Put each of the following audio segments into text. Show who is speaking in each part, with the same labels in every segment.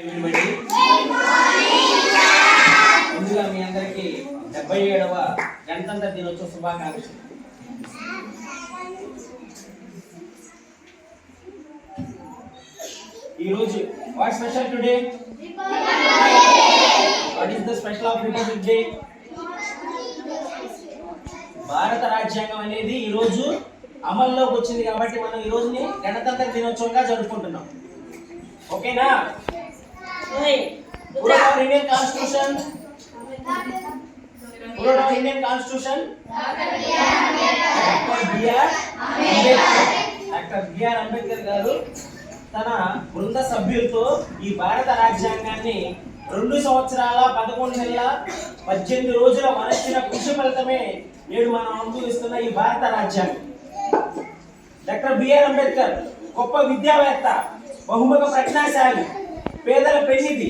Speaker 1: everybody. ముందుగా మీ అందరికీ 77వ గణతంత్ర దినోత్సవ శుభాకాంక్షలు. ఈ రోజు what special today? What is the special of republic day? భారత రాజ్యాంగం అనేది ఈ రోజు అమల్లోకి వచ్చింది కాబట్టి మనం ఈ రోజుని గణతంత్ర దినోత్సవంగా జరుపుకుంటున్నాం. ఓకేనా? Indian constitution Indian constitution doctor B R Ambedkar గారు తన బృంద సభ్యులతో ఈ భారత రాజ్యాంగాన్ని 2 సంవత్సరాల 11 నెలల 18 రోజుల మనచిన కృషి ఫలితమే నేడు మనం అనుభవిస్తున్న ఈ భారత రాజ్యాంగం. డాక్టర్ బిఆర్ అంబేద్కర్ గొప్ప విద్యావేత్త, బహుముఖ ప్రజ్ఞాశాలి, పేదల పెన్నిధి,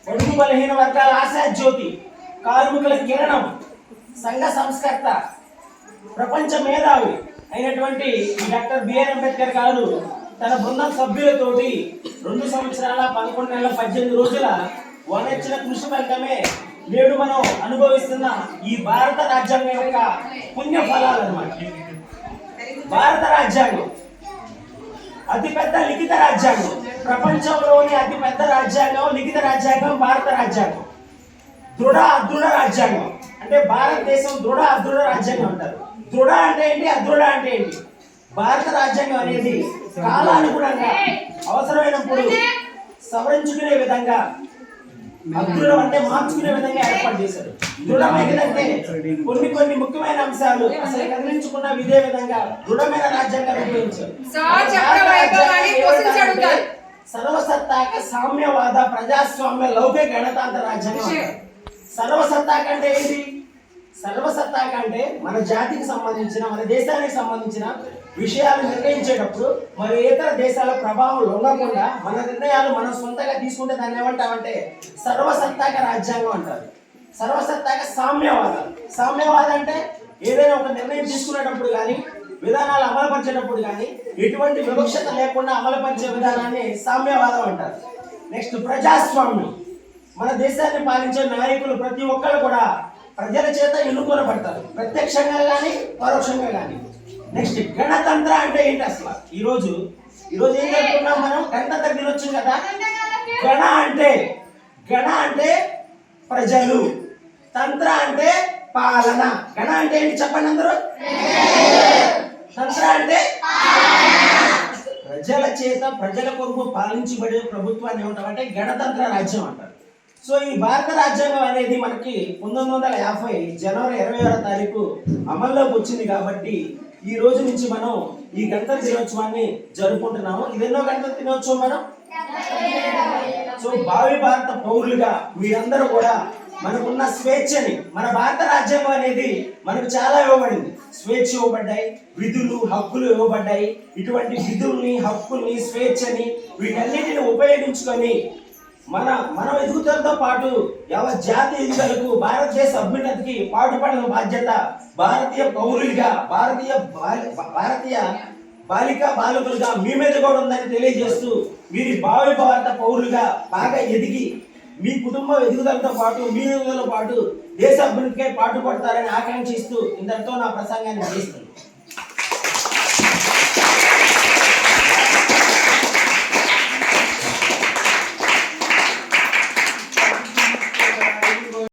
Speaker 1: బడుగు బలహీన వర్గాల ఆశా జ్యోతి, కార్మికుల కిరణం, సంఘ సంస్కర్త, ప్రపంచ మేధావి అయినటువంటి ఈ డాక్టర్ బిఆర్ అంబేద్కర్ గారు తన బృందం సభ్యులతోటి 2 సంవత్సరాల 11 నెలల 18 రోజుల వనెచ్చిన కృషి ఫలితమే నేడు మనం అనుభవిస్తున్న ఈ భారత రాజ్యాంగం యొక్క పుణ్య ఫలాలు అన్నమాట. భారత రాజ్యాంగం అతిపెద్ద లిఖిత రాజ్యాంగం, ప్రపంచంలోని అతిపెద్ద రాజ్యాంగం లిఖిత రాజ్యాంగం భారత రాజ్యాంగం. దృఢ అదృఢ రాజ్యాంగం అంటే భారతదేశం దృఢ అదృఢ రాజ్యాంగం అంటారు. దృఢ అంటే ఏంటి, అదృఢ అంటే ఏంటి? భారత రాజ్యాంగం అనేది కాలానుగుణంగా అవసరమైనప్పుడు సవరించుకునే విధంగా, అదృఢం అంటే మార్చుకునే విధంగా ఏర్పాటు చేశారు. దృఢమైనదంటే కొన్ని ముఖ్యమైన అంశాలు అసలు కదిలించుకున్న ఇదే విధంగా దృఢమైన రాజ్యాంగాన్ని ఉపయోగించారు. సర్వసత్తాక సామ్యవాద ప్రజాస్వామ్య లౌకిక గణతంత్ర రాజ్యాంగం. సర్వసత్తాక అంటే ఏంటి? సర్వసత్తాక అంటే మన జాతికి సంబంధించిన, మన దేశానికి సంబంధించిన విషయాలు నిర్ణయించేటప్పుడు మరి ఇతర దేశాల ప్రభావం లొంగకుండా మన నిర్ణయాలు మనం సొంతంగా తీసుకుంటే దాన్ని ఏమంటామంటే సర్వసత్తాక రాజ్యాంగం అంటారు. సర్వసత్తాక సామ్యవాదం. సామ్యవాదం అంటే ఏదైనా ఒక నిర్ణయం తీసుకునేటప్పుడు కానీ, విధానాలు అమలుపరిచేటప్పుడు కానీ ఎటువంటి వివక్షత లేకుండా అమలుపరిచే విధానాన్ని సామ్యవాదం అంటారు. నెక్స్ట్ ప్రజాస్వామ్యం. మన దేశాన్ని పాలించే నాయకులు ప్రతి ఒక్కరు కూడా ప్రజల చేత ఎన్నుకోబడతారు, ప్రత్యక్షంగా కానీ పరోక్షంగా కానీ. నెక్స్ట్ గణతంత్ర అంటే ఏంటి అసలు? ఈరోజు ఏం జరుపుకున్నాం మనం? గణతంత్ర దినోత్సవం కదా. గణ అంటే ప్రజలు, తంత్ర అంటే పాలన. గణ అంటే ఏంటి చెప్పండి అందరూ? తంత్ర అంటే ప్రజల చేత ప్రజల కొరకు పాలించబడే ప్రభుత్వాన్ని ఏమంటామంటే గణతంత్ర రాజ్యం అంటారు. సో ఈ భారత రాజ్యాంగం అనేది మనకి 1950 జనవరి 26వ తారీఖు అమల్లోకి వచ్చింది కాబట్టి ఈ రోజు నుంచి మనం ఈ గణతంత్ర దినోత్సవాన్ని జరుపుకుంటున్నాము. ఇదెన్నో గణతంత్ర దినోత్సవం మనం. సో భావి భారత పౌరులుగా మీరందరూ కూడా మనకున్న స్వేచ్ఛని, మన భారత రాజ్యాంగం అనేది మనకు చాలా ఇవ్వబడింది. స్వేచ్ఛ ఇవ్వబడ్డాయి, విధులు హక్కులు ఇవ్వబడ్డాయి. ఇటువంటి విధుల్ని, హక్కుల్ని, స్వేచ్ఛని వీటన్నిటిని ఉపయోగించుకొని మన ఎదుగుదలతో పాటు యావత్ జాతి ఎదుగుదలకు, భారతదేశ అభ్యున్నతికి పాటుపడిన బాధ్యత భారతీయ పౌరులుగా, భారతీయ బాలికా బాలకులుగా మీ మీద కూడా ఉందని తెలియజేస్తూ మీరు భావి భారత పౌరులుగా బాగా ఎదిగి మీ కుటుంబ ఎదుగుదలతో పాటు, మీ ఎదుగుదలతో పాటు దేశ అభివృద్ధికి పాటుపడతారని ఆకాంక్షిస్తూ ఇంతటితో నా ప్రసంగాన్ని ముగిస్తున్నాను.